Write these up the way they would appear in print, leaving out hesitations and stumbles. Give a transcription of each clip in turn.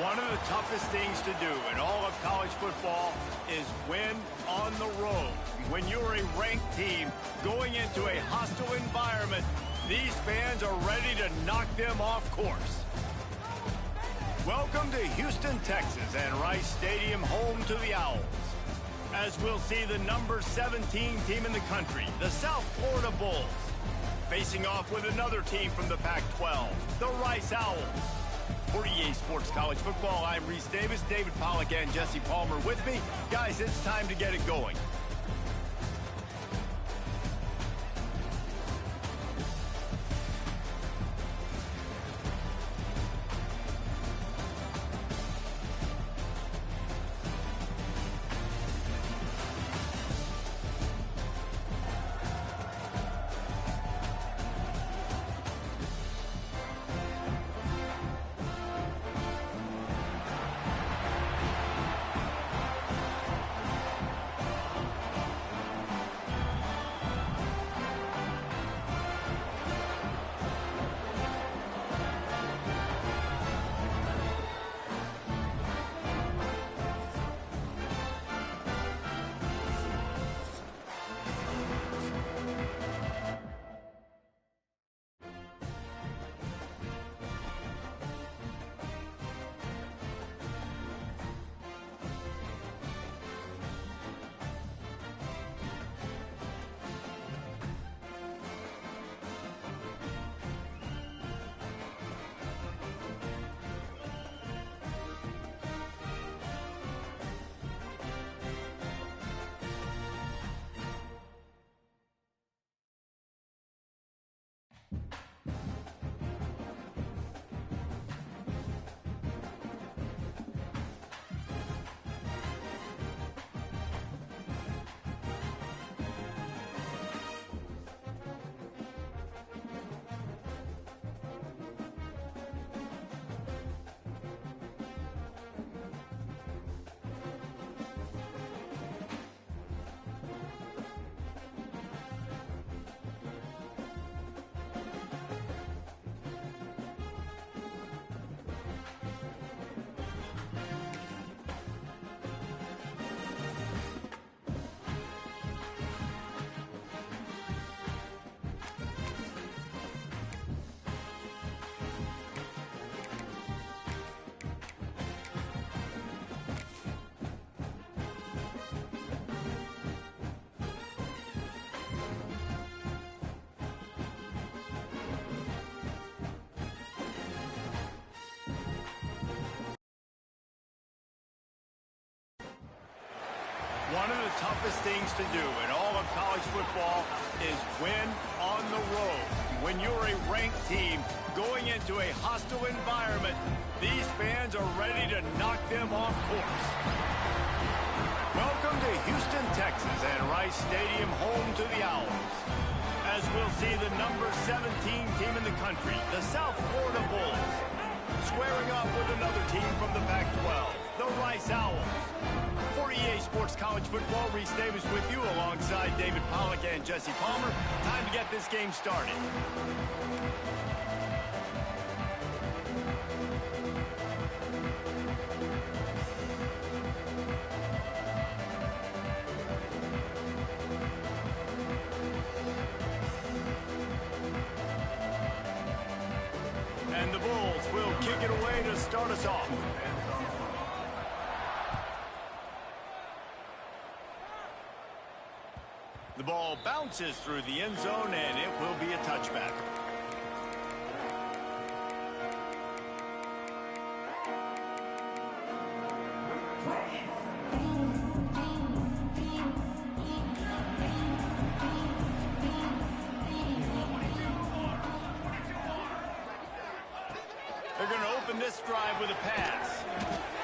One of the toughest things to do in all of college football is win on the road. When you're a ranked team going into a hostile environment, these fans are ready to knock them off course. Welcome to Houston, Texas, and Rice Stadium, home to the Owls. As we'll see the number 17 team in the country, the South Florida Bulls, facing off with another team from the Pac-12, the Rice Owls. For EA Sports College Football, I'm Reese Davis, David Pollack, and Jesse Palmer with me. Guys, it's time to get it going. One of the toughest things to do in all of college football is win on the road. When you're a ranked team going into a hostile environment, these fans are ready to knock them off course. Welcome to Houston, Texas, and Rice Stadium, home to the Owls. As we'll see the number 17 team in the country, the South Florida Bulls, squaring off with another team from the Pac-12, the Rice Owls. For EA Sports College Football, Reese Davis with you alongside David Pollack and Jesse Palmer. Time to get this game started. And the Bulls will kick it away to start us off. The ball bounces through the end zone, and it will be a touchback. They're going to open this drive with a pass.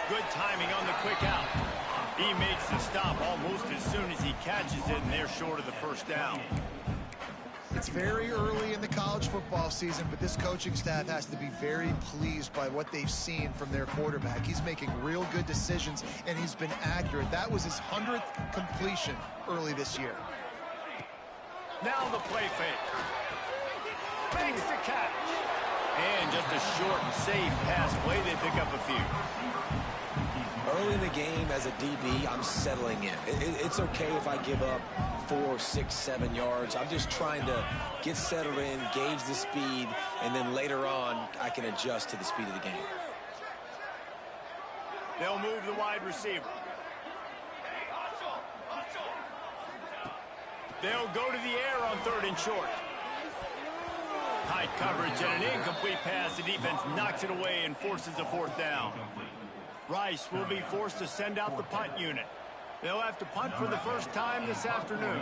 Good timing on the quick out. He makes the stop almost as soon as he catches it, and they're short of the first down. It's very early in the college football season, but this coaching staff has to be very pleased by what they've seen from their quarterback. He's making real good decisions, and he's been accurate. That was his 100th completion early this year. Now the play fake. Makes the catch. And just a short, safe pass play. They pick up a few. Early in the game, as a DB, I'm settling in. It's okay if I give up 4, 6, 7 yards. I'm just trying to get settled in, gauge the speed, and then later on, I can adjust to the speed of the game. They'll move the wide receiver. They'll go to the air on 3rd and short. Tight coverage and an incomplete pass. The defense knocks it away and forces a 4th down. Rice will be forced to send out the punt unit. They'll have to punt for the first time this afternoon.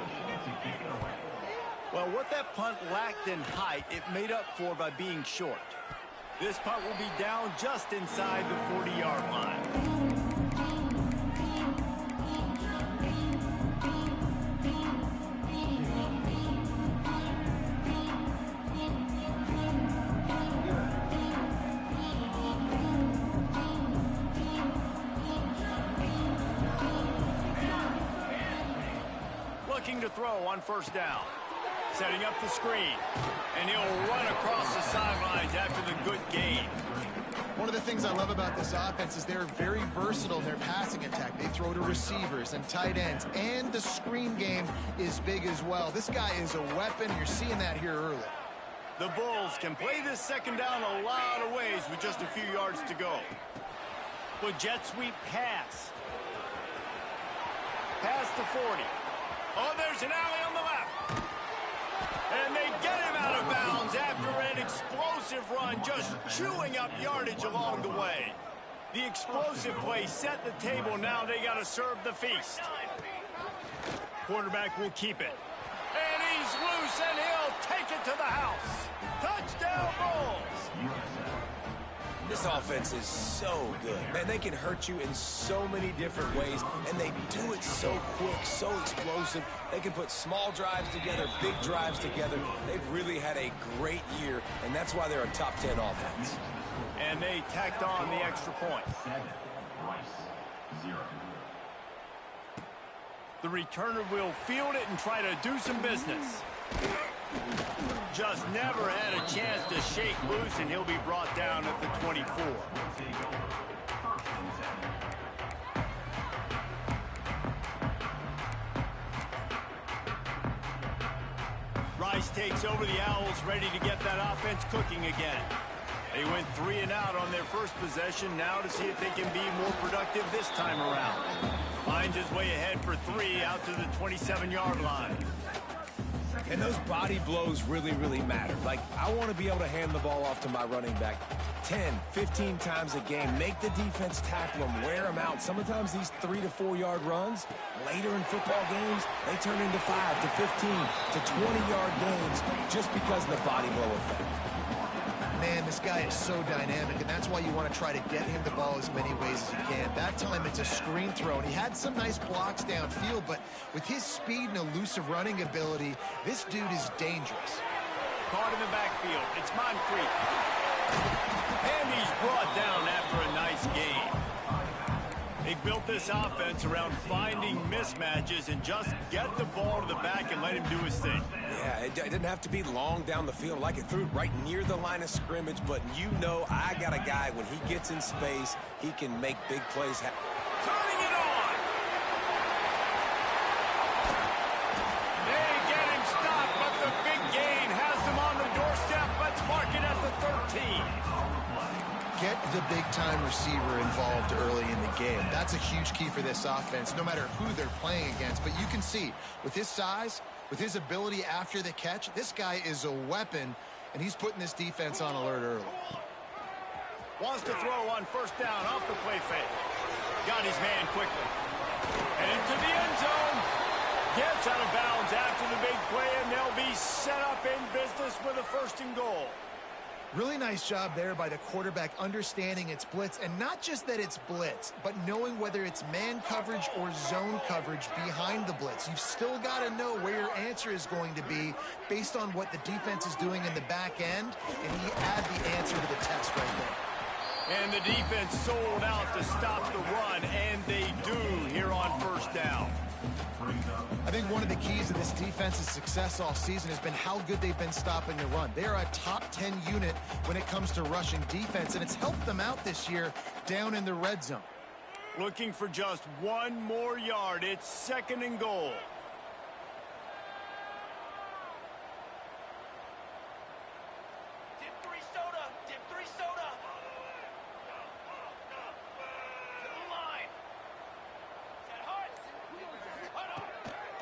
Well, what that punt lacked in height, it made up for by being short. This punt will be down just inside the 40-yard line. Looking to throw on 1st down. Setting up the screen. And he'll run across the sidelines after the good gain. One of the things I love about this offense is they're very versatile in their passing attack. They throw to receivers and tight ends, and the screen game is big as well. This guy is a weapon. You're seeing that here early. The Bulls can play this 2nd down a lot of ways with just a few yards to go. The jet sweep pass. Pass to 40. Oh, there's an alley on the left. And they get him out of bounds after an explosive run, just chewing up yardage along the way. The explosive play set the table. Now they got to serve the feast. Quarterback will keep it. And he's loose, and he'll take it to the house. Touchdown, Bulls. This offense is so good. Man, they can hurt you in so many different ways, and they do it so quick, so explosive. They can put small drives together, big drives together. They've really had a great year, and that's why they're a top 10 offense. And they tacked on the extra point. The returner will field it and try to do some business. Just never had a chance to shake loose, and he'll be brought down at the 24. Rice takes over the Owls, ready to get that offense cooking again. They went 3 and out on their first possession, now to see if they can be more productive this time around. Finds his way ahead for 3 out to the 27-yard line. And those body blows really, really matter. Like, I want to be able to hand the ball off to my running back 10, 15 times a game. Make the defense tackle them, wear them out. Sometimes these 3 to 4 yard runs, later in football games, they turn into 5 to 15 to 20-yard gains just because of the body blow effect. Man, this guy is so dynamic, and that's why you want to try to get him the ball as many ways as you can. That time, it's a screen throw, and he had some nice blocks downfield, but with his speed and elusive running ability, this dude is dangerous. Caught in the backfield. It's Moncrief. And he's brought down after a nice game. They built this offense around finding mismatches and just get the ball to the back and let him do his thing. Yeah, it didn't have to be long down the field. Like, it threw it right near the line of scrimmage, but you know I got a guy, when he gets in space, he can make big plays happen. Turning it on! They get him stopped, but the big gain has him on the doorstep. Let's mark it at the 13. Get the big-time receiver involved early in the game. That's a huge key for this offense, no matter who they're playing against. But you can see, with his size, with his ability after the catch, this guy is a weapon, and he's putting this defense on alert early. Wants to throw on 1st down off the play fake. Got his man quickly. And into the end zone. Gets out of bounds after the big play, and they'll be set up in business with a 1st and goal. Really nice job there by the quarterback, understanding it's blitz, and not just that it's blitz, but knowing whether it's man coverage or zone coverage behind the blitz. You've still got to know where your answer is going to be based on what the defense is doing in the back end, and he add the answer to the test right there. And the defense sold out to stop the run, and they do here on 1st down. I think one of the keys to this defense's success all season has been how good they've been stopping the run. They are a top 10 unit when it comes to rushing defense, and it's helped them out this year down in the red zone. Looking for just one more yard. It's 2nd and goal.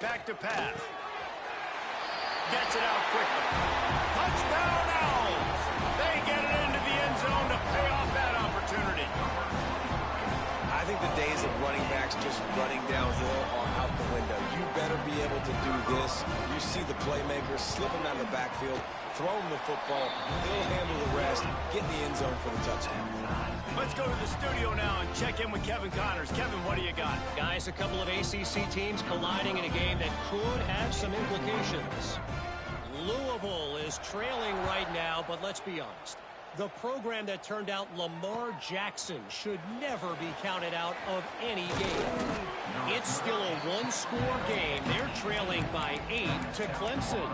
Back to pass. Gets it out quickly. Touchdown Owls! They get it into the end zone to pay off that opportunity. I think the days of running backs just running downhill are out the window. You better be able to do this. You see the playmakers slipping out of the backfield, throw him the football, he'll handle the rest, get in the end zone for the touchdown. Let's go to the studio now and check in with Kevin Connors. Kevin, what do you got? Guys, a couple of ACC teams colliding in a game that could have some implications. Louisville is trailing right now, but let's be honest. The program that turned out Lamar Jackson should never be counted out of any game. It's still a one-score game. They're trailing by 8 to Clemson.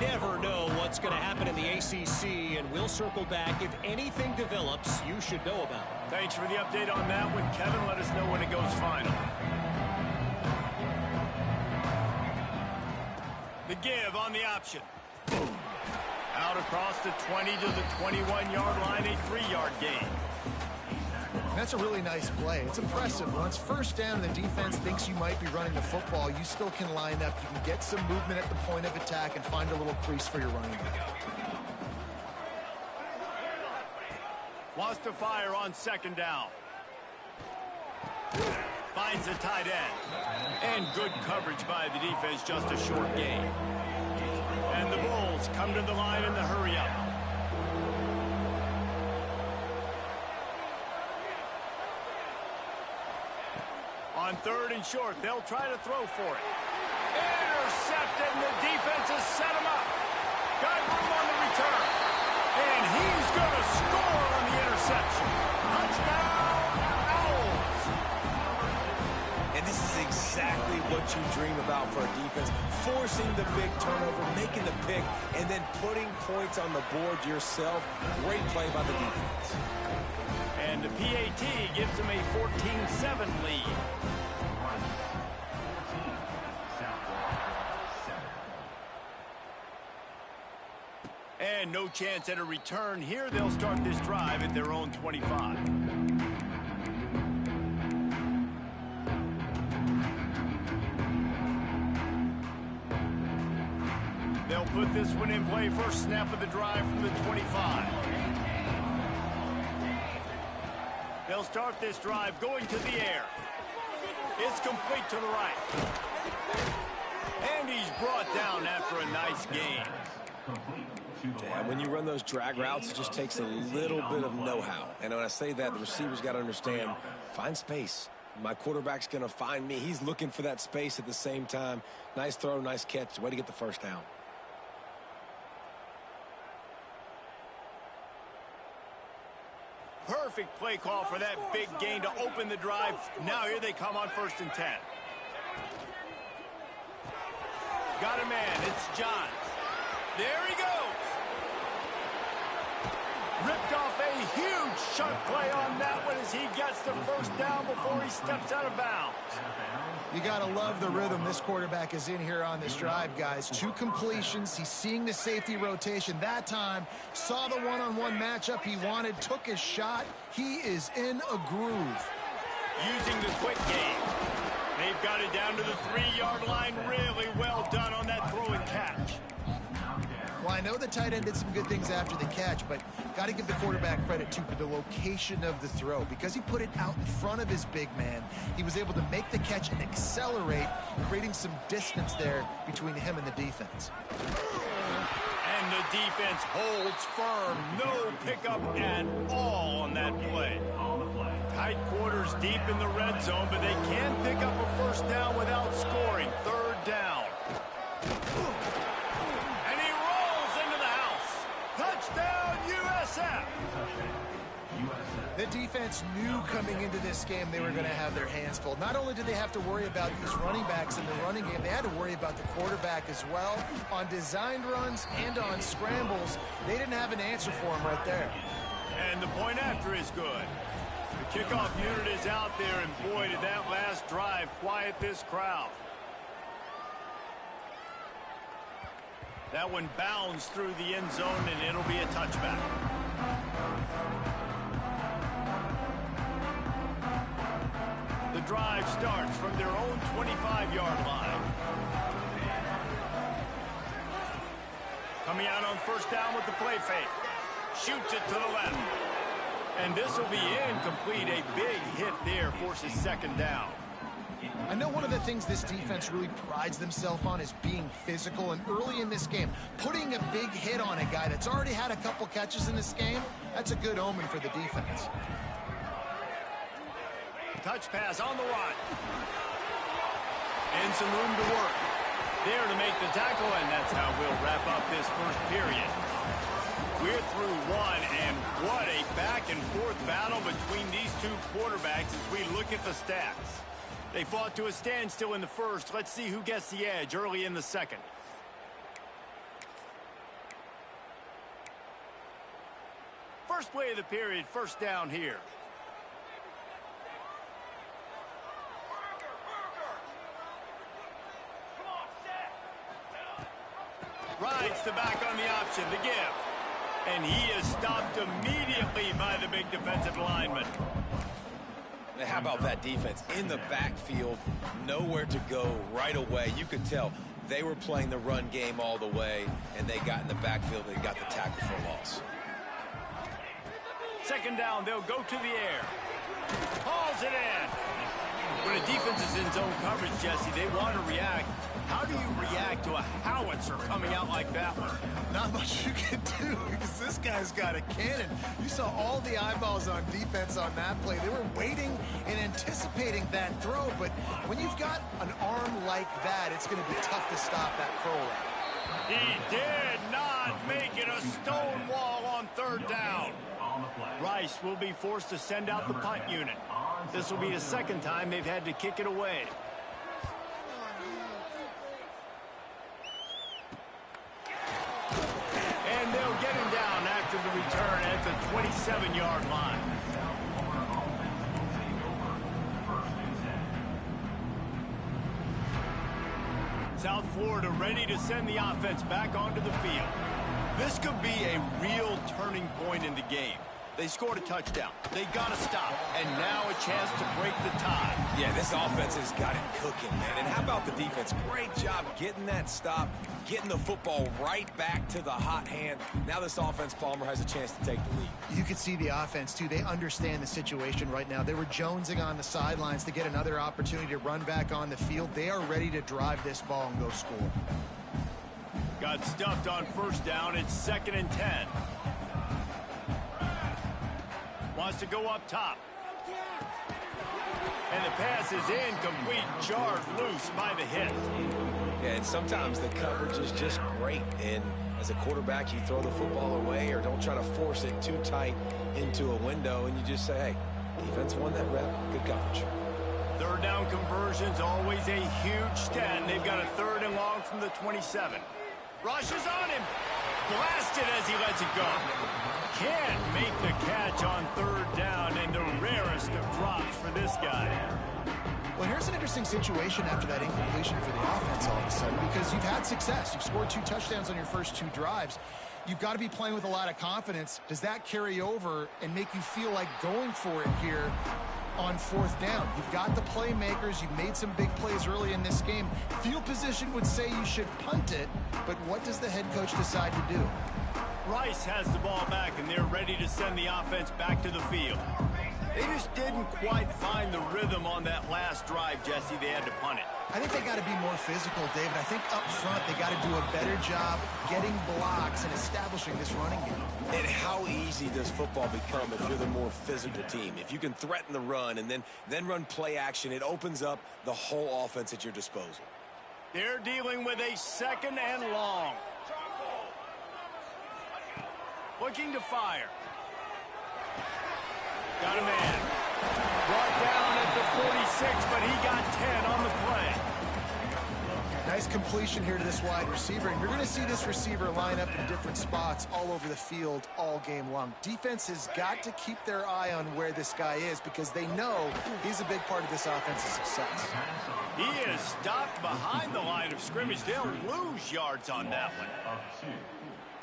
Never know what's going to happen in the ACC, and we'll circle back if anything develops you should know about. Thanks for the update on that one, Kevin. Let us know when it goes final. The give on the option. Out across the 20 to the 21-yard line, a 3-yard gain. That's a really nice play. It's impressive. When it's first down and the defense thinks you might be running the football, you still can line up. You can get some movement at the point of attack and find a little crease for your running back. Wants to fire on 2nd down. Finds the tight end. And good coverage by the defense, just a short gain. And the Bulls come to the line in the hurry-up. On 3rd and short, they'll try to throw for it. Intercepted, and the defense has set him up. Got room on the return. And he's going to score on the interception. Touchdown, Owls! And this is exactly what you dream about for a defense. Forcing the big turnover, making the pick, and then putting points on the board yourself. Great play by the defense. And the PAT gives them a 14-7 lead. And no chance at a return here. They'll start this drive at their own 25. They'll put this one in play. First snap of the drive from the 25. They'll start this drive going to the air. It's complete to the right. And he's brought down after a nice gain. Yeah, when you run those drag routes, it just takes a little bit of know-how. And when I say that, the receiver's got to understand, find space. My quarterback's going to find me. He's looking for that space at the same time. Nice throw, nice catch. Way to get the first down. Perfect play call for that big gain to open the drive. Now here they come on 1st and 10. Got a man. It's Johns. There he goes. Ripped off a huge chunk play on that one as he gets the first down before he steps out of bounds. You got to love the rhythm this quarterback is in here on this drive, guys. 2 completions. He's seeing the safety rotation that time. Saw the one-on-one matchup he wanted. Took his shot. He is in a groove. Using the quick game. They've got it down to the 3-yard line. Really well done on that throw and catch. Well, I know the tight end did some good things after the catch, but got to give the quarterback credit, too, for the location of the throw. Because he put it out in front of his big man, he was able to make the catch and accelerate, creating some distance there between him and the defense. And the defense holds firm. No pickup at all on that play. Tight quarters deep in the red zone, but they can pick up a first down without scoring. 3rd down. And he rolls into the house. Touchdown, USF. The defense defense knew coming into this game they were going to have their hands full. Not only did they have to worry about these running backs in the running game, they had to worry about the quarterback as well. On designed runs and on scrambles, they didn't have an answer for him right there. And the point after is good. The kickoff unit is out there, and boy, did that last drive quiet this crowd. That one bounds through the end zone, and it'll be a touchback. The drive starts from their own 25-yard line. Coming out on first down with the play fake. Shoots it to the left. And this will be incomplete. A big hit there forces second down. I know one of the things this defense really prides themselves on is being physical, and early in this game, putting a big hit on a guy that's already had a couple catches in this game, that's a good omen for the defense. Touch pass on the run. And some room to work. There to make the tackle, and that's how we'll wrap up this first period. We're through one, and what a back-and-forth battle between these two quarterbacks as we look at the stats. They fought to a standstill in the first. Let's see who gets the edge early in the second. First play of the period, first down here. Rides the back on the option, the give. And he is stopped immediately by the big defensive lineman. How about that defense in the backfield, nowhere to go right away. You could tell they were playing the run game all the way, and they got in the backfield and got the tackle for loss. Second down, they'll go to the air. Hauls it in. When a defense is in zone coverage, Jesse, they want to react. How do you react to a howitzer coming out like that one? Not much you can do because this guy's got a cannon. You saw all the eyeballs on defense on that play. They were waiting and anticipating that throw, but when you've got an arm like that, it's going to be tough to stop that throw route. He did not make it a stone wall on third down. Rice will be forced to send out the punt unit. This will be the second time they've had to kick it away. And they'll get him down after the return at the 27-yard line. South Florida ready to send the offense back onto the field. This could be a real turning point in the game. They scored a touchdown. They got to stop. And now a chance to break the tie. Yeah, this offense has got it cooking, man. And how about the defense? Great job getting that stop, getting the football right back to the hot hand. Now this offense, Palmer, has a chance to take the lead. You can see the offense, too. They understand the situation right now. They were jonesing on the sidelines to get another opportunity to run back on the field. They are ready to drive this ball and go score. Got stuffed on first down. It's 2nd and 10. Wants to go up top. And the pass is incomplete, jarred loose by the hit. Yeah, and sometimes the coverage is just great. And as a quarterback, you throw the football away or don't try to force it too tight into a window, and you just say, hey, defense won that rep. Good coverage. Third down conversion's always a huge stat. They've got a 3rd and long from the 27. Rushes on him. Blasted as he lets it go. Can't make the catch on 3rd down, and the rarest of drops for this guy. Well, here's an interesting situation after that incompletion for the offense all of a sudden, because you've had success. You've scored 2 touchdowns on your first 2 drives. You've got to be playing with a lot of confidence. Does that carry over and make you feel like going for it here on 4th down? You've got the playmakers. You've made some big plays early in this game. Field position would say you should punt it, but what does the head coach decide to do? Rice has the ball back, and they're ready to send the offense back to the field. They just didn't quite find the rhythm on that last drive, Jesse. They had to punt it. I think they got to be more physical, David. I think up front they got to do a better job getting blocks and establishing this running game. And how easy does football become if you're the more physical team? If you can threaten the run and then run play action, it opens up the whole offense at your disposal. They're dealing with a 2nd and long. Looking to fire. Got a man. Brought down at the 46, but he got 10 on the play. Nice completion here to this wide receiver, and you're going to see this receiver line up in different spots all over the field all game long. Defense has got to keep their eye on where this guy is because they know he's a big part of this offense's success. He is stopped behind the line of scrimmage. They'll lose yards on that one.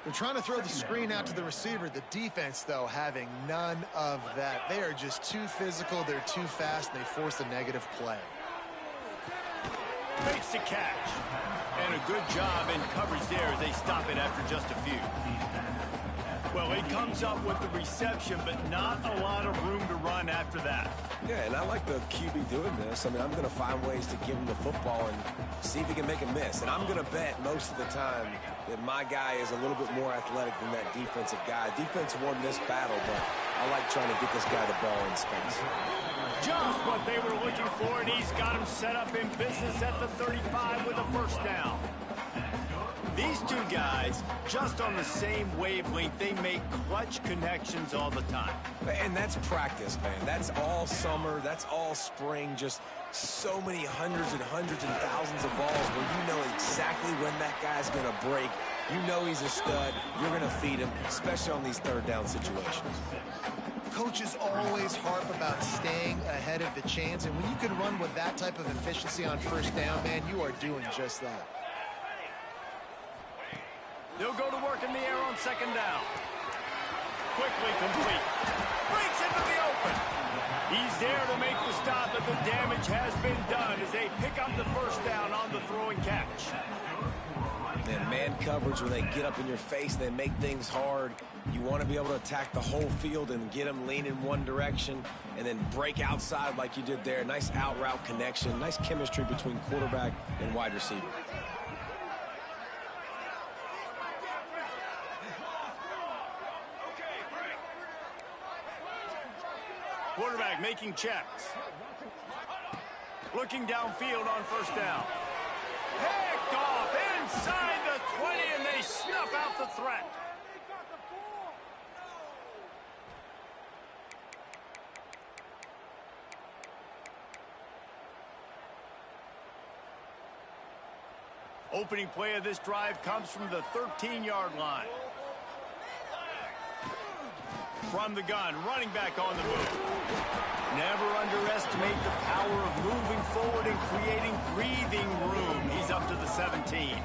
They're trying to throw the screen out to the receiver. The defense, though, having none of that. They are just too physical. They're too fast, and they force a negative play. Makes the catch. And a good job in coverage there as they stop it after just a few. Well, he comes up with the reception, but not a lot of room to run after that. Yeah, and I like the QB doing this. I mean, I'm going to find ways to give him the football and see if he can make a miss. And I'm going to bet most of the time that my guy is a little bit more athletic than that defensive guy. Defense won this battle, but I like trying to get this guy the ball in space. Just what they were looking for, and he's got him set up in business at the 35 with a first down. These two guys, just on the same wavelength, they make clutch connections all the time. And that's practice, man. That's all summer. That's all spring. Just so many hundreds and thousands of balls where you know exactly when that guy's going to break. You know he's a stud. You're going to feed him, especially on these third down situations. Coaches always harp about staying ahead of the chains, and when you can run with that type of efficiency on first down, man, you are doing just that. They'll go to work in the air on second down. Quickly complete. Breaks into the open. He's there to make the stop, but the damage has been done as they pick up the first down on the throw and catch. And man coverage, when they get up in your face, they make things hard. You want to be able to attack the whole field and get them lean in one direction and then break outside like you did there. Nice out route connection. Nice chemistry between quarterback and wide receiver. Quarterback making checks. Looking downfield on first down. Picked off inside the 20, and they snuff out the threat. Opening play of this drive comes from the 13-yard line. From the gun, running back on the move. Never underestimate the power of moving forward and creating breathing room. He's up to the 17.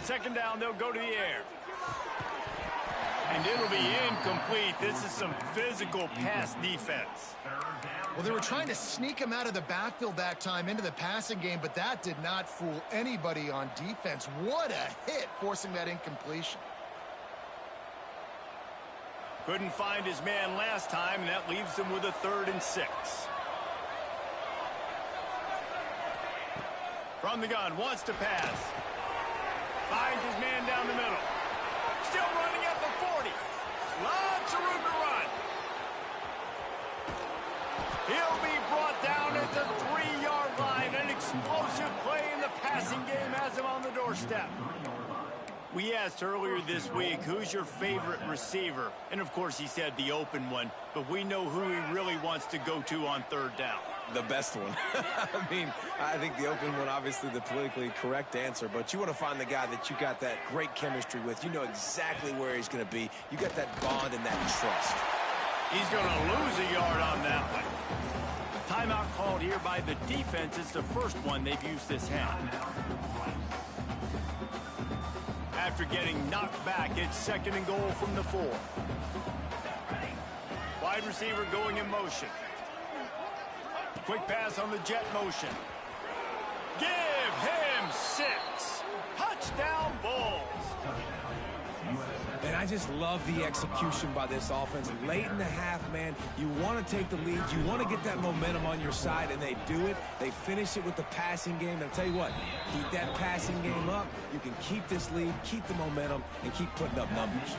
Second down, they'll go to the air. And it'll be incomplete. This is some physical pass defense. Well, they were trying to sneak him out of the backfield that time into the passing game, but that did not fool anybody on defense. What a hit, forcing that incompletion. Couldn't find his man last time, and that leaves him with a 3rd and 6. From the gun, wants to pass. Finds his man down the middle. Still running at the 40. Lots of room to run. He'll be brought down at the 3-yard line. An explosive play in the passing game has him on the doorstep. We asked earlier this week, who's your favorite receiver? And, of course, he said the open one. But we know who he really wants to go to on third down. The best one. I mean, I think the open one, obviously the politically correct answer, but you want to find the guy that you got that great chemistry with. You know exactly where he's going to be. You got that bond and that trust. He's going to lose a yard on that one. Timeout called here by the defense. It's the first one they've used this half. After getting knocked back, it's 2nd and goal from the 4. Wide receiver going in motion. Quick pass on the jet motion. Give him 6. Touchdown Bulls. And I just love the execution by this offense. Late in the half, man, you want to take the lead. You want to get that momentum on your side, and they do it. They finish it with the passing game. And I'll tell you what, keep that passing game up. You can keep this lead, keep the momentum, and keep putting up numbers.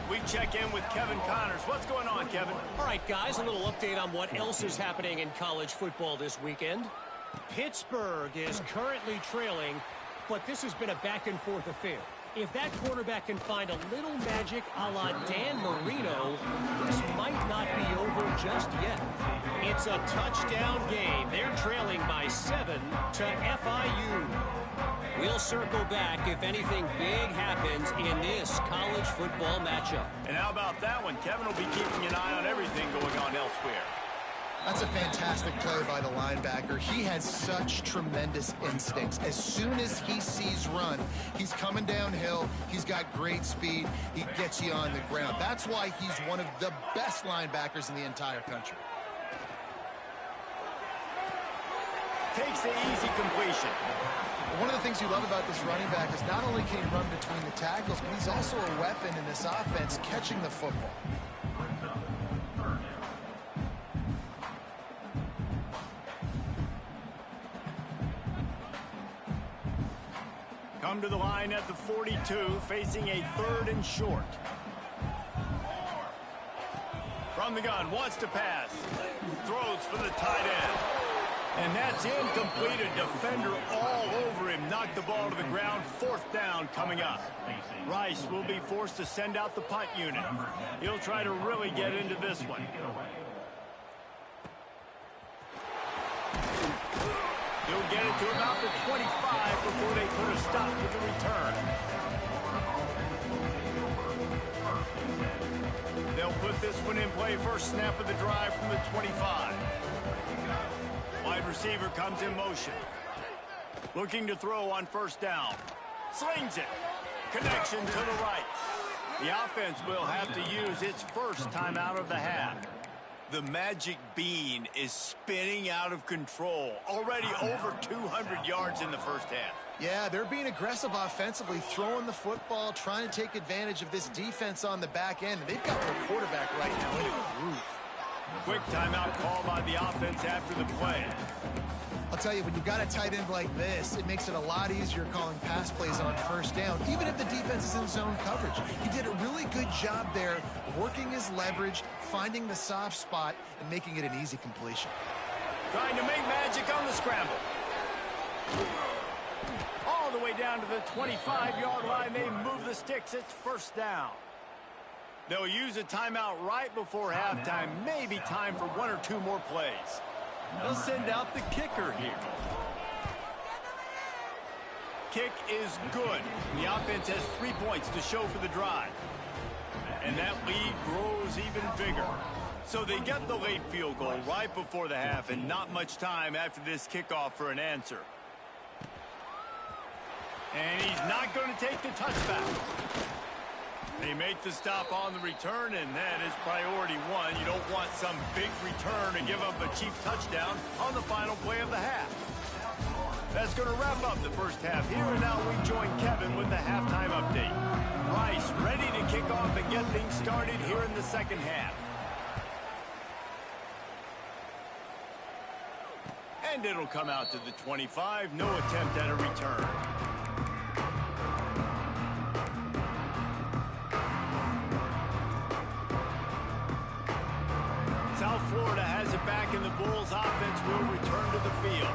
We check in with Kevin Connors. What's going on, Kevin? All right, guys, a little update on what else is happening in college football this weekend. Pittsburgh is currently trailing, but this has been a back-and-forth affair. If that quarterback can find a little magic a la Dan Marino, this might not be over just yet. It's a touchdown game. They're trailing by 7 to FIU. We'll circle back if anything big happens in this college football matchup. And how about that one? Kevin will be keeping an eye on everything going on elsewhere. That's a fantastic play by the linebacker. He has such tremendous instincts. As soon as he sees run, he's coming downhill. He's got great speed. He gets you on the ground. That's why he's one of the best linebackers in the entire country. Takes the easy completion. One of the things you love about this running back is not only can he run between the tackles, but he's also a weapon in this offense catching the football. Come to the line at the 42, facing a 3rd and short. From the gun, wants to pass. Throws for the tight end. And that's incomplete. A defender all over him. Knocked the ball to the ground. 4th down coming up. Rice will be forced to send out the punt unit. He'll try to really get into this one. He'll get it to about the 25 before they put a stop to the return. They'll put this one in play. First snap of the drive from the 25. Wide receiver comes in motion. Looking to throw on 1st down. Slings it. Connection to the right. The offense will have to use its first timeout of the half. The magic bean is spinning out of control. Already over 200 yards in the first half. Yeah, they're being aggressive offensively, throwing the football, trying to take advantage of this defense on the back end. They've got their quarterback right now in a groove. Quick timeout call by the offense after the play. I'll tell you, when you've got a tight end like this, it makes it a lot easier calling pass plays on 1st down, even if the defense is in zone coverage. He did a really good job there, working his leverage, finding the soft spot, and making it an easy completion. Trying to make magic on the scramble. All the way down to the 25-yard line. They move the sticks. It's 1st down. They'll use a timeout right before halftime. Maybe time for 1 or 2 more plays. They'll send out the kicker here. Kick is good. The offense has 3 points to show for the drive. And that lead grows even bigger. So they get the late field goal right before the half, and not much time after this kickoff for an answer. And he's not going to take the touchback. They make the stop on the return, and that is priority 1. You don't want some big return to give up a cheap touchdown on the final play of the half. That's going to wrap up the first half here, and now we join Kevin with the halftime update. Rice ready to kick off and get things started here in the second half. And it'll come out to the 25. No attempt at a return. South Florida has it back, and the Bulls offense will return to the field.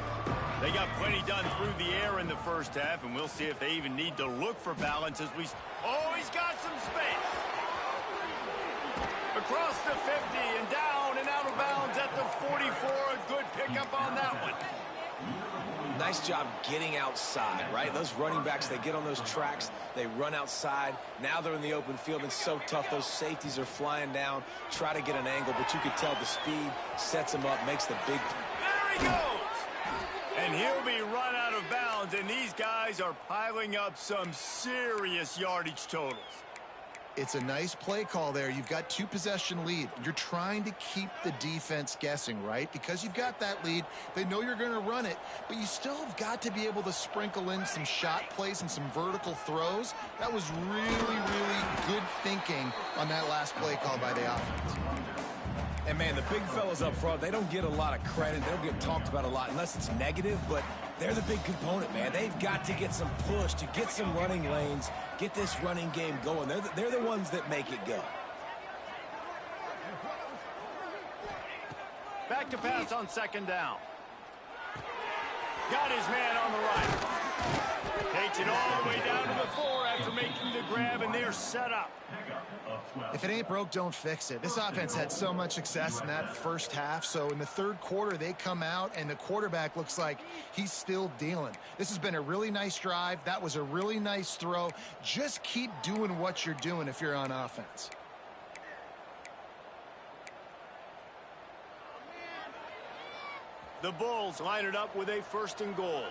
They got plenty done through the air in the first half, and we'll see if they even need to look for balance as we... Oh, he's got some space. Across the 50 and down and out of bounds at the 44. A good pickup on that one. Nice job getting outside, right? Those running backs, they get on those tracks, they run outside. Now they're in the open field. It's so tough. Those safeties are flying down, try to get an angle, but you could tell the speed sets him up, makes the big... There he goes! And he'll be run out of bounds, and these guys are piling up some serious yardage totals. It's a nice play call there. You've got 2-possession lead. You're trying to keep the defense guessing, right? Because you've got that lead. They know you're going to run it, but you still have got to be able to sprinkle in some shot plays and some vertical throws. That was really, really good thinking on that last play call by the offense. And, man, the big fellas up front, they don't get a lot of credit. They don't get talked about a lot unless it's negative, but they're the big component, man. They've got to get some push, to get some running lanes, get this running game going. They're the ones that make it go. Back to pass on 2nd down. Got his man on the right. Takes it all the way down to the 4 after making the grab, and they're set up. If it ain't broke, don't fix it. This offense had so much success in that first half, so in the third quarter, they come out, and the quarterback looks like he's still dealing. This has been a really nice drive. That was a really nice throw. Just keep doing what you're doing if you're on offense. The Bulls line it up with a 1st and goal.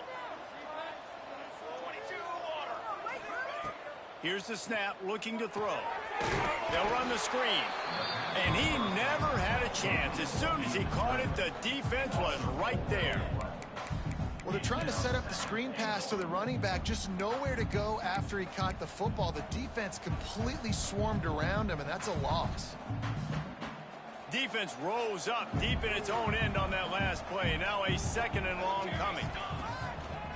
Here's the snap, looking to throw. They'll run the screen. And he never had a chance. As soon as he caught it, the defense was right there. Well, they're trying to set up the screen pass to the running back, just nowhere to go after he caught the football. The defense completely swarmed around him, and that's a loss. Defense rose up deep in its own end on that last play. Now a 2nd and long coming.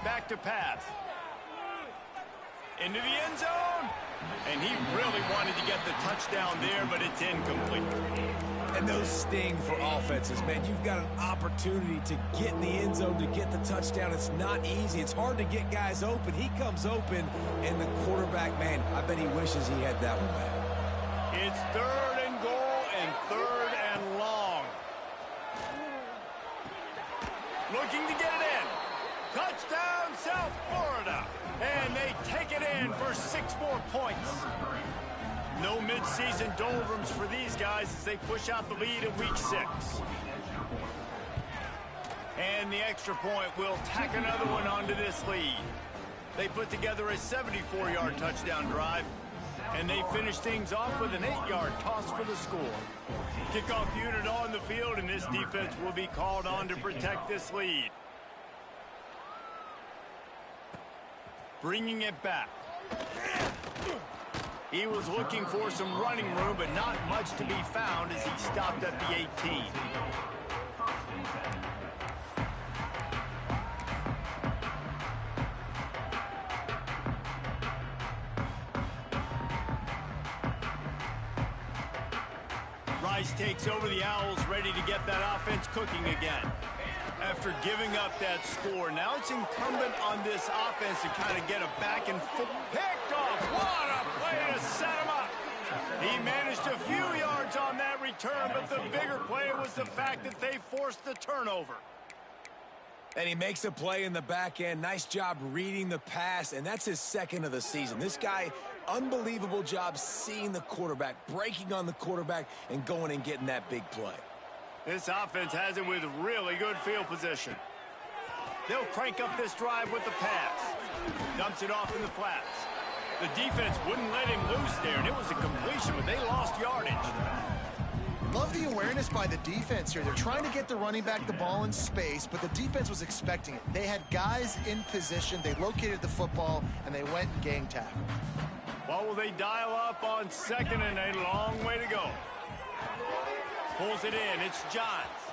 Back to pass. Into the end zone. And he really wanted to get the touchdown there, but it's incomplete. And those sting for offenses, man. You've got an opportunity to get in the end zone, to get the touchdown. It's not easy. It's hard to get guys open. He comes open, and the quarterback, man, I bet he wishes he had that one back. It's 3rd and goal and 3rd and long. Looking to get it in. Touchdown, South Florida. And they take it in for 6 more points. No midseason doldrums for these guys as they push out the lead in week 6. And the extra point will tack another one onto this lead. They put together a 74-yard touchdown drive, and they finish things off with an 8-yard toss for the score. Kickoff unit on the field, and this defense will be called on to protect this lead. Bringing it back. He was looking for some running room, but not much to be found as he stopped at the 18. Rice takes over the Owls, ready to get that offense cooking again. After giving up that score, now it's incumbent on this offense to kind of get it back and picked off. What a play to set him up. He managed a few yards on that return, but the bigger play was the fact that they forced the turnover. And he makes a play in the back end. Nice job reading the pass, and that's his 2nd of the season. This guy, unbelievable job seeing the quarterback, breaking on the quarterback, and going and getting that big play. This offense has it with really good field position. They'll crank up this drive with the pass. Dumps it off in the flats. The defense wouldn't let him loose there, and it was a completion, but they lost yardage. Love the awareness by the defense here. They're trying to get the running back the ball in space, but the defense was expecting it. They had guys in position. They located the football, and they went and gang tackled. What will they dial up on 2nd and a long way to go? Pulls it in. It's Johns.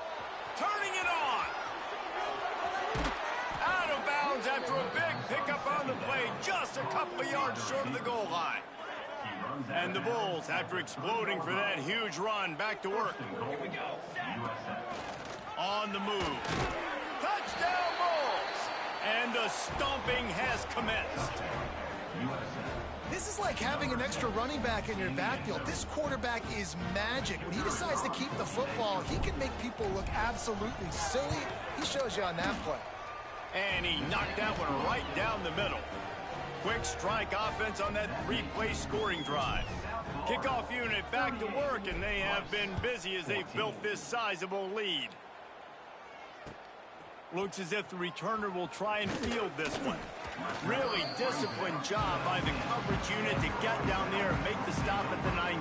Turning it on. Out of bounds after a big pickup on the play. Just a couple of yards short of the goal line. And the Bulls, after exploding for that huge run, back to work. On the move. Touchdown Bulls. And the stomping has commenced. This is like having an extra running back in your backfield. This quarterback is magic. When he decides to keep the football, he can make people look absolutely silly. He shows you on that play. And he knocked that one right down the middle. Quick strike offense on that 3-play scoring drive. Kickoff unit back to work, and they have been busy as they've built this sizable lead. Looks as if the returner will try and field this one. Really disciplined job by the coverage unit to get down there and make the stop at the 19.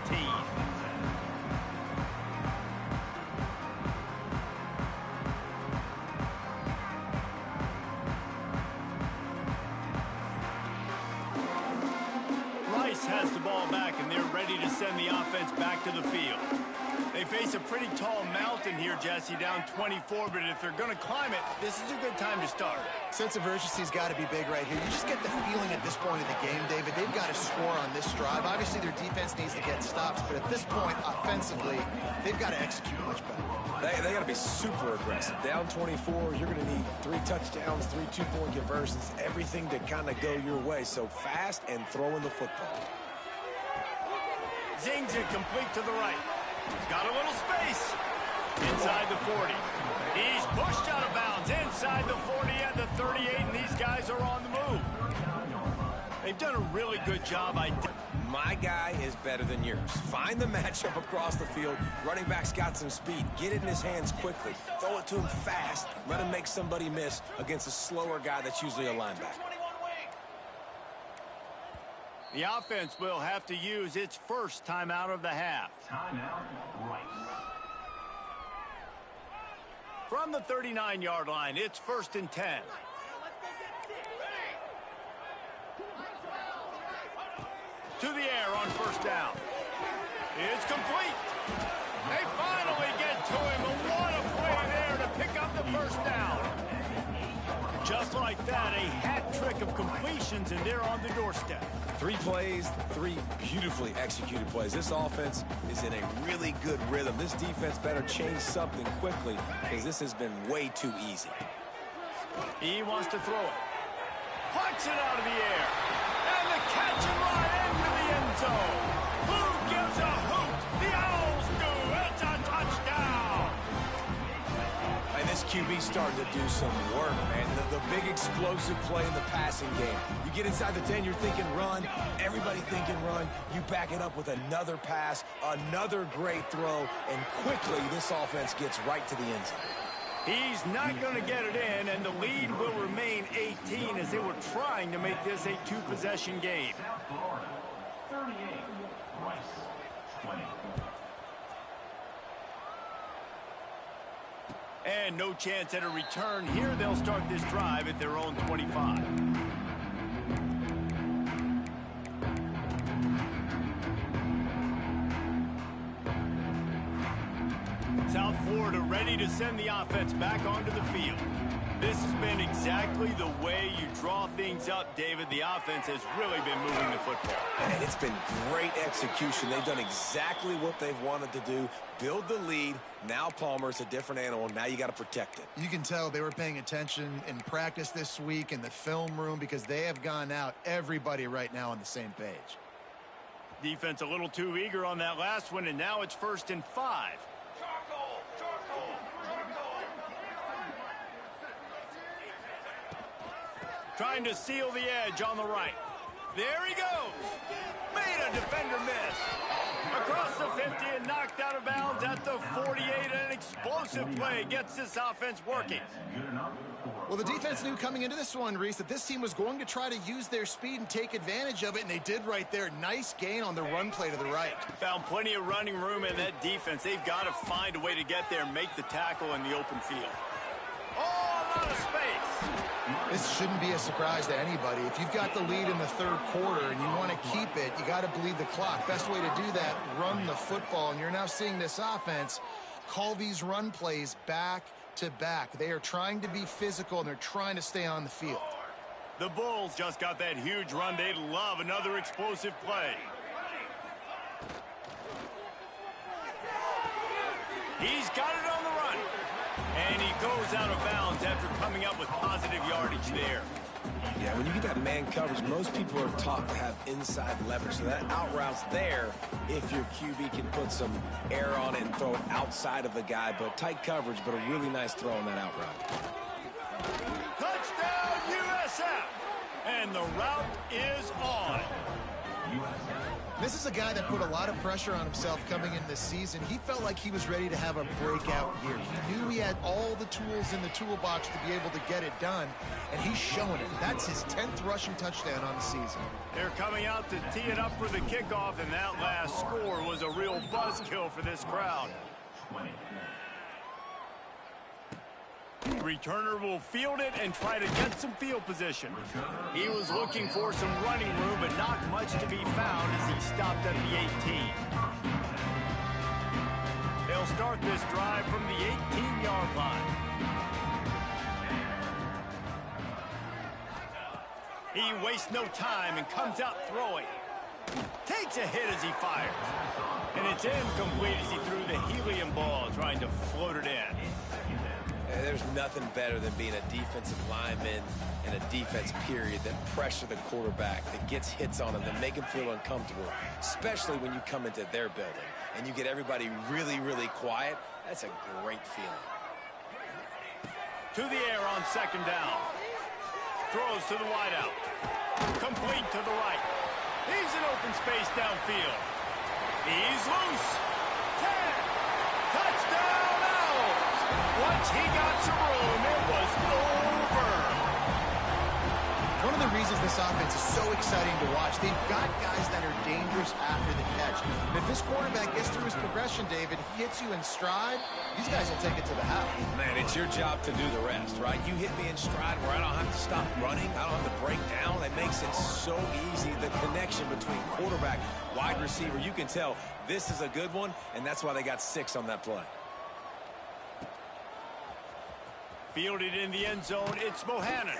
Rice has the ball back, and they're ready to send the offense back to the field. They face a pretty tall mountain here, Jesse, down 24, but if they're going to climb it, this is a good time to start. Sense of urgency's got to be big right here. You just get the feeling at this point of the game, David, they've got to score on this drive. Obviously, their defense needs to get stops, but at this point, offensively, they've got to execute much better. They got to be super aggressive. Down 24, you're going to need 3 touchdowns, 3 two-point conversions, everything to kind of go your way. So fast and throwing the football. Zings it complete to the right. He's got a little space. Inside the 40. He's pushed out of bounds. Inside the 40 at the 38, and these guys are on the move. They've done a really good job. My guy is better than yours. Find the matchup across the field. Running back's got some speed. Get it in his hands quickly. Throw it to him fast. Let him make somebody miss against a slower guy that's usually a linebacker. The offense will have to use its first timeout of the half. Timeout, right. From the 39-yard line, it's 1st and 10. To the air on 1st down. It's complete. They finally get to him, and what a play there to pick up the 1st down. Just like that, a hat trick of completions, and they're on the doorstep. 3 plays, 3 beautifully executed plays. This offense is in a really good rhythm. This defense better change something quickly because this has been way too easy. He wants to throw it. Plucks it out of the air. And the catch and run into the end zone. Who gives a hoot? The Owls do. It's a touchdown. And this QB starting to do some work, man. The big explosive play in the passing game. You get inside the 10, you're thinking run. Everybody thinking run. You back it up with another pass, another great throw, and quickly this offense gets right to the end zone. He's not going to get it in, and the lead will remain 18 as they were trying to make this a 2-possession game. South Florida, 38, Rice, 20. And no chance at a return here. They'll start this drive at their own 25. South Florida ready to send the offense back onto the field. This has been exactly the way you draw things up, David. The offense has really been moving the football. And it's been great execution. They've done exactly what they've wanted to do. Build the lead. Now Palmer's a different animal. Now you got to protect it. You can tell they were paying attention in practice this week in the film room because they have gone out, everybody right now on the same page. Defense a little too eager on that last one, and now it's 1st and 5. Trying to seal the edge on the right. There he goes. Made a defender miss. Across the 50 and knocked out of bounds at the 48. An explosive play gets this offense working. Well, the defense knew coming into this one, Reese, that this team was going to try to use their speed and take advantage of it, and they did right there. Nice gain on the run play to the right. Found plenty of running room in that defense. They've got to find a way to get there and make the tackle in the open field. Oh, a lot of space. This shouldn't be a surprise to anybody. If you've got the lead in the 3rd quarter and you want to keep it, you got to bleed the clock. Best way to do that, run the football. And you're now seeing this offense call these run plays back to back. They are trying to be physical, and they're trying to stay on the field. The Bulls just got that huge run. They'd love another explosive play. He's got it on the run. And he goes out of bounds after coming up with positive yardage there. Yeah, when you get that man coverage, most people are taught to have inside leverage. So that out route's there if your QB can put some air on it and throw it outside of the guy. But tight coverage, but a really nice throw on that out route. Touchdown, USF! And the route is on. This is a guy that put a lot of pressure on himself coming in this season. He felt like he was ready to have a breakout year. He knew he had all the tools in the toolbox to be able to get it done, and he's showing it. That's his 10th rushing touchdown on the season. They're coming out to tee it up for the kickoff, and that last score was a real buzzkill for this crowd. Returner will field it and try to get some field position. He was looking for some running room, but not much to be found as he stopped at the 18. They'll start this drive from the He wastes no time and comes out throwing. Takes a hit as he fires. And it's incomplete as he threw the helium ball trying to float it in. There's nothing better than being a defensive lineman and a defense period that pressure the quarterback, that gets hits on him, that make him feel uncomfortable, especially when you come into their building and you get everybody really, really quiet. That's a great feeling. To the air on second down. Throws to the wideout. Complete to the right. He's in open space downfield. He's loose. 10. Touchdown Owls. Once he got some room, it was over. One of the reasons this offense is so exciting to watch, they've got guys that are dangerous after the catch. And if this quarterback gets through his progression, David, hits you in stride, these guys will take it to the house. Man, it's your job to do the rest, right? You hit me in stride where I don't have to stop running. I don't have to break down. It makes it so easy. The connection between quarterback, wide receiver, you can tell this is a good one, and that's why they got 6 on that play. Fielded in the end zone, it's Bohannon.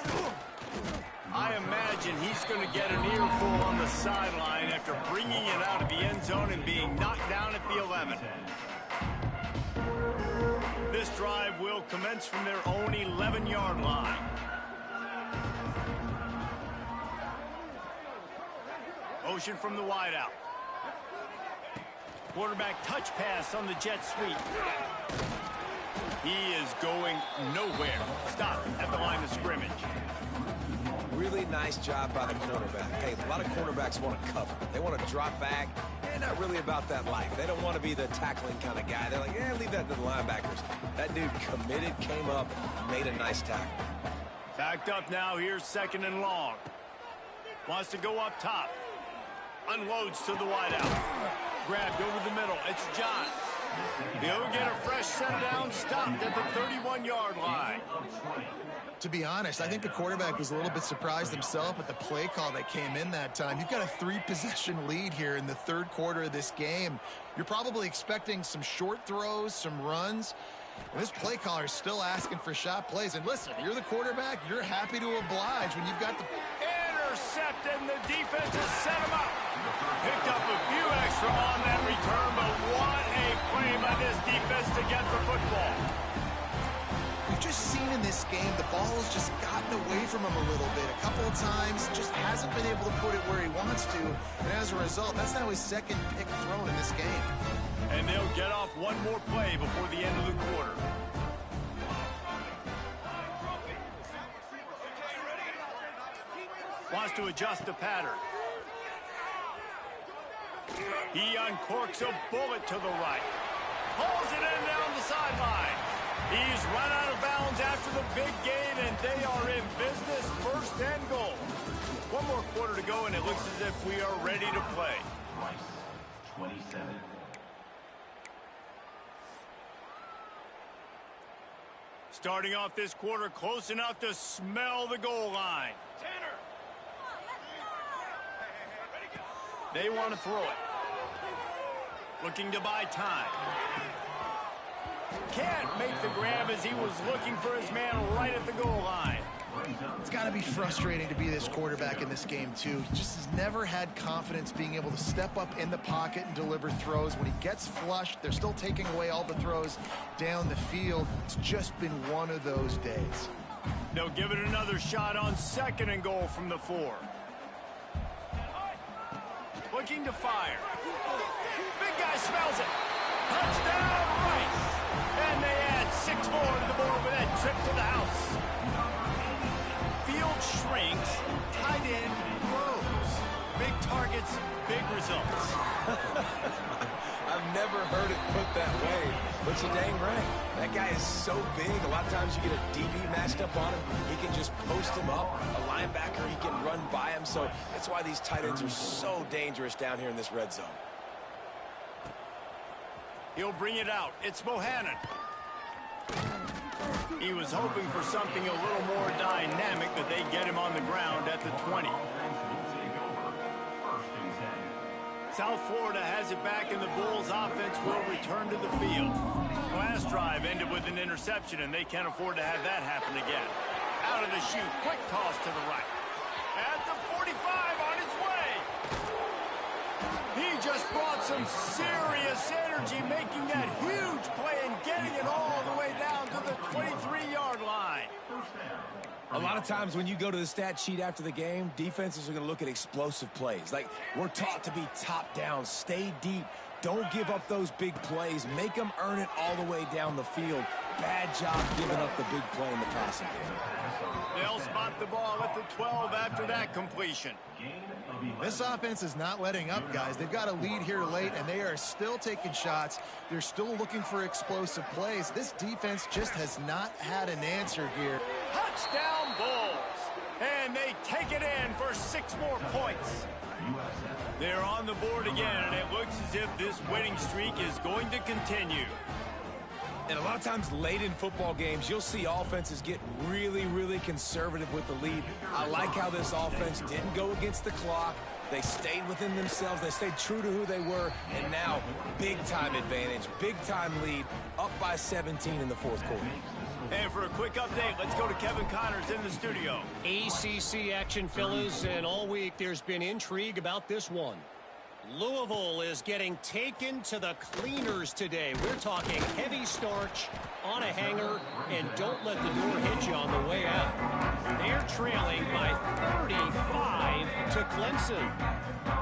I imagine he's going to get an earful on the sideline after bringing it out of the end zone and being knocked down at the 11. This drive will commence from their own 11-yard line. Motion from the wideout. Quarterback touch pass on the jet sweep. He is going nowhere. Stop at the line of scrimmage. Really nice job by the cornerback. Hey, a lot of cornerbacks want to cover. They want to drop back. They're not really about that life. They don't want to be the tackling kind of guy. They're like, yeah, leave that to the linebackers. That dude committed, came up, made a nice tackle. Backed up now. Here's second and long. Wants to go up top. Unloads to the wideout. Grabbed over the middle. It's John. He'll get a fresh set down, stopped at the 31-yard line. To be honest, I think the quarterback was a little bit surprised himself at the play call that came in that time. You've got a 3-possession lead here in the third quarter of this game. You're probably expecting some short throws, some runs. And this play caller is still asking for shot plays. And listen, you're the quarterback. You're happy to oblige when you've got the... Intercept, and the defense has set him up. Picked up a few extra on that return, but what a play by this defense to get the football. We've just seen in this game the ball has just gotten away from him a little bit. A couple of times, just hasn't been able to put it where he wants to. And as a result, that's now his second pick thrown in this game. And they'll get off one more play before the end of the quarter. Wants to adjust the pattern. He uncorks a bullet to the right. Pulls it in down the sideline. He's run out of bounds after the big gain, and they are in business, first and goal. One more quarter to go, and it looks as if we are ready to play. Rice, 27. Starting off this quarter close enough to smell the goal line. They want to throw it. Looking to buy time. Can't make the grab as he was looking for his man right at the goal line. It's got to be frustrating to be this quarterback in this game, too. He just has never had confidence being able to step up in the pocket and deliver throws. When he gets flushed, they're still taking away all the throws down the field. It's just been one of those days. They'll give it another shot on second and goal from the 4. Looking to fire. Big guy smells it. Touchdown, Rice. And they add 6 more to the board with that trip to the house. Field shrinks, tight end grows. Big targets, big results. I've never heard it put that way, but you're dang right. That guy is so big. A lot of times you get a DB matched up on him. He can just post him up. A linebacker, he can run by him. So that's why these tight ends are so dangerous down here in this red zone. He'll bring it out. It's Bohannon. He was hoping for something a little more dynamic, but they get him on the ground at the 20. South Florida has it back, and the Bulls offense will return to the field. Last drive ended with an interception, and they can't afford to have that happen again. Out of the chute, quick toss to the right. At the He just brought some serious energy, making that huge play and getting it all the way down to the 23-yard line. A lot of times when you go to the stat sheet after the game, defenses are going to look at explosive plays. Like, we're taught to be top down, stay deep, don't give up those big plays, make them earn it all the way down the field. Bad job giving up the big play in the passing game. They'll spot the ball at the 12 after that completion. This offense is not letting up, guys. They've got a lead here late, and they are still taking shots. They're still looking for explosive plays. This defense just has not had an answer here. Touchdown Bulls. And they take it in for 6 more points. They're on the board again, and it looks as if this winning streak is going to continue. And a lot of times late in football games, you'll see offenses get really, really conservative with the lead. I like how this offense didn't go against the clock. They stayed within themselves. They stayed true to who they were. And now, big-time advantage, big-time lead, up by 17 in the fourth quarter. And for a quick update, let's go to Kevin Connors in the studio. ACC action, fellas, and all week there's been intrigue about this one. Louisville is getting taken to the cleaners today. We're talking heavy starch on a hanger, and don't let the door hit you on the way out. They're trailing by 35 to Clemson.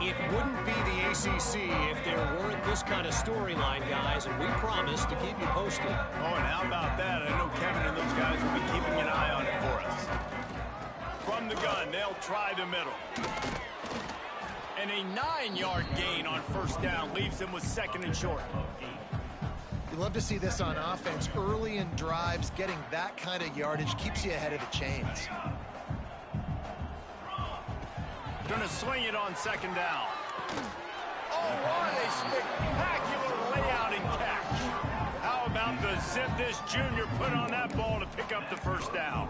It wouldn't be the ACC if there weren't this kind of storyline, guys, and we promise to keep you posted. Oh, and how about that? I know Kevin and those guys will be keeping an eye on it for us. From the gun, they'll try the middle. And a 9-yard gain on first down leaves them with 2nd and short. You love to see this on offense. Early in drives, getting that kind of yardage keeps you ahead of the chains. Gonna swing it on 2nd down. Oh, what a spectacular layout and catch. How about the zip this junior put on that ball to pick up the first down?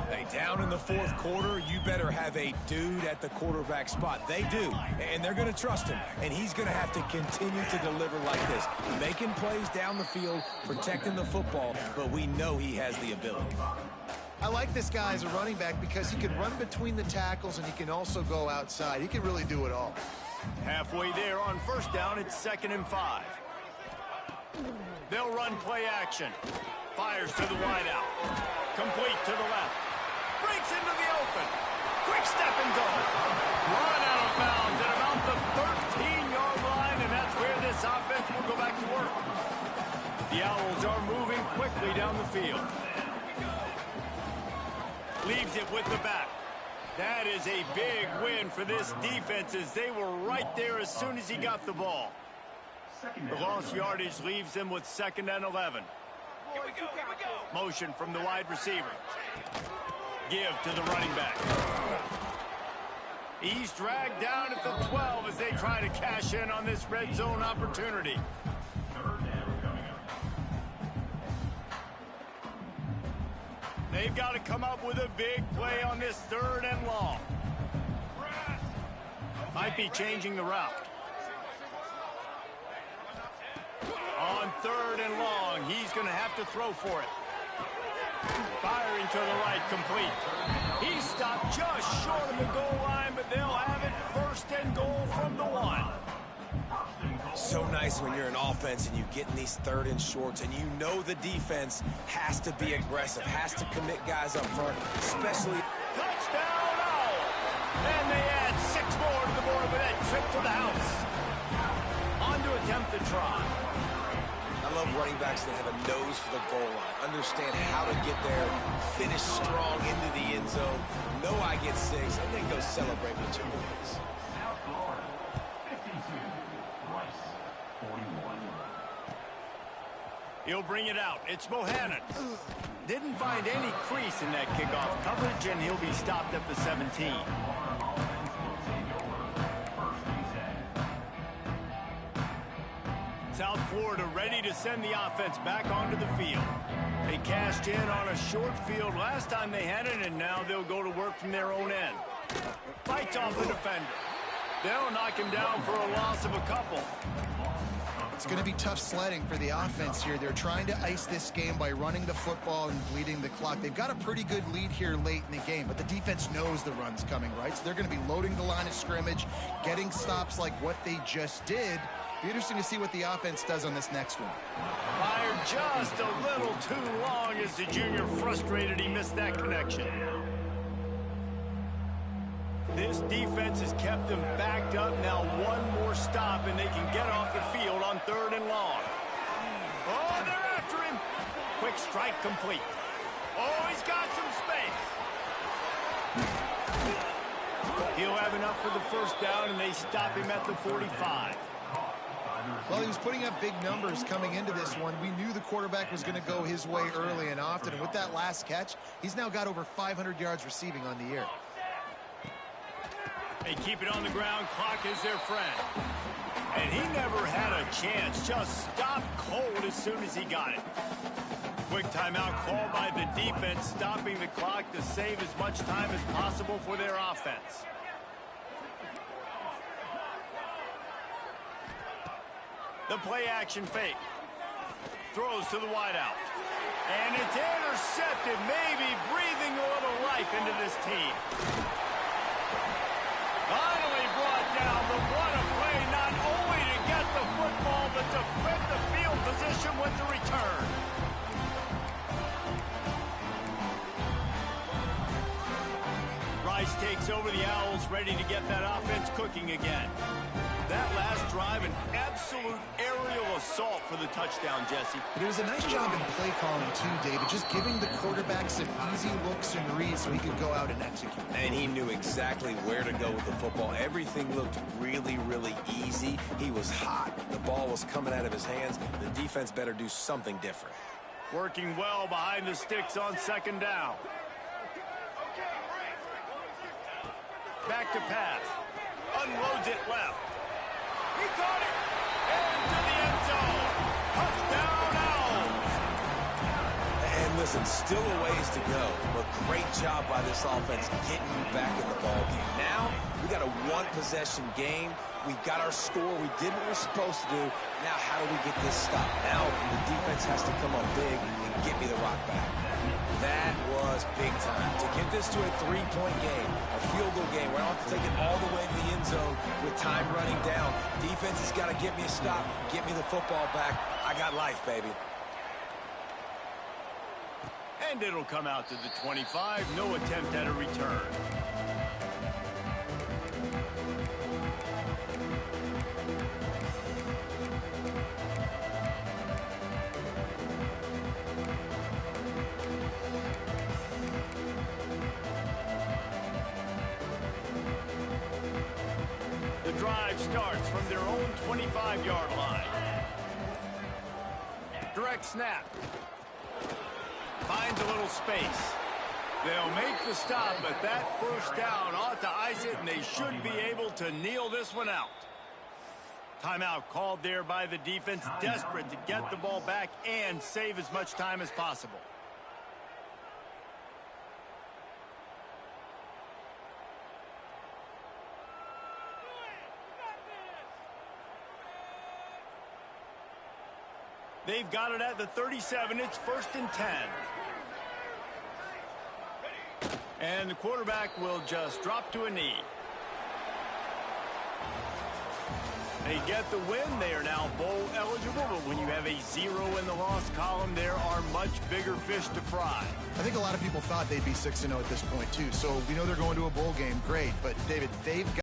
Hey, down in the fourth quarter, you better have a dude at the quarterback spot. They do, and they're going to trust him, and he's going to have to continue to deliver like this, making plays down the field, protecting the football, but we know he has the ability. I like this guy as a running back because he can run between the tackles and he can also go outside. He can really do it all. Halfway there on first down, it's 2nd and 5. They'll run play action. Fires to the wideout. Complete to the left. Breaks into the open. Quick step and go. Run out of bounds at about the 13-yard line, and that's where this offense will go back to work. The Owls are moving quickly down the field. Leaves it with the back. That is a big win for this defense as they were right there as soon as he got the ball. The lost yardage leaves them with 2nd and 11. Here we go. Motion from the wide receiver. Give to the running back. He's dragged down at the 12 as they try to cash in on this red zone opportunity. They've got to come up with a big play on this 3rd and long. Might be changing the route. On 3rd and long, he's going to have to throw for it. Firing to the right, complete. He stopped just short of the goal line, but they'll have it 1st and goal from the 1. So nice when you're an offense and you get in these 3rd and shorts and you know the defense has to be aggressive, has to commit guys up front, especially. Touchdown, Owl! And they add 6 more to the board with that trip to the house. On to attempt the try. I love running backs that have a nose for the goal line, understand how to get there, finish strong into the end zone, know I get 6, and then go celebrate with your boys. He'll bring it out. It's Bohannon. Didn't find any crease in that kickoff coverage, and he'll be stopped at the 17. South Florida ready to send the offense back onto the field. They cashed in on a short field last time they had it, and now they'll go to work from their own end. Fights off the defender. They'll knock him down for a loss of a couple. It's going to be tough sledding for the offense here. They're trying to ice this game by running the football and bleeding the clock. They've got a pretty good lead here late in the game, but the defense knows the run's coming, right? So they're going to be loading the line of scrimmage, getting stops like what they just did. Be interesting to see what the offense does on this next one. Fired just a little too long as the junior frustrated he missed that connection. This defense has kept them backed up. Now one more stop and they can get off the field on 3rd and long. Oh, they're after him. Quick strike complete. Oh, he's got some space. He'll have enough for the first down, and they stop him at the 45. Well, he was putting up big numbers coming into this one. We knew the quarterback was going to go his way early and often, and with that last catch, he's now got over 500 yards receiving on the year. They keep it on the ground. Clock is their friend. And he never had a chance. Just stopped cold as soon as he got it. Quick timeout called by the defense, stopping the clock to save as much time as possible for their offense. The play action fake. Throws to the wideout. And it's intercepted, maybe breathing a little life into this team. Finally brought down, but what a play, not only to get the football, but to flip the field position with the return. Rice takes over the Owls, ready to get that offense cooking again. That last drive, an absolute aerial assault for the touchdown, Jesse. But it was a nice job in play calling too, David, just giving the quarterback some easy looks and reads so he could go out and execute. And he knew exactly where to go with the football. Everything looked really, really easy. He was hot. The ball was coming out of his hands. The defense better do something different. Working well behind the sticks on 2nd down. Back to pass. Unloads it left. He caught it. Into the end zone. Touchdown, Owls. And listen, still a ways to go, but great job by this offense getting you back in the ball game. Now, we got a one-possession game. We got our score. We did what we're supposed to do. Now, how do we get this stop? Now, the defense has to come up big and get me the rock back. That was big time. To get this to a 3-point game, a field goal game, where I don't have to take it all the way to the end zone with time running down. Defense has got to get me a stop, get me the football back. I got life, baby. And it'll come out to the 25. No attempt at a return. The drive starts from their own 25-yard line. Direct snap. Finds a little space. They'll make the stop, but that first down ought to ice it, and they should be able to kneel this one out. Timeout called there by the defense, desperate to get the ball back and save as much time as possible. They've got it at the 37. It's 1st and 10. And the quarterback will just drop to a knee. They get the win. They are now bowl eligible, but when you have a 0 in the loss column, there are much bigger fish to fry. I think a lot of people thought they'd be 6-0 at this point, too. So we know they're going to a bowl game. Great. But, David, they've got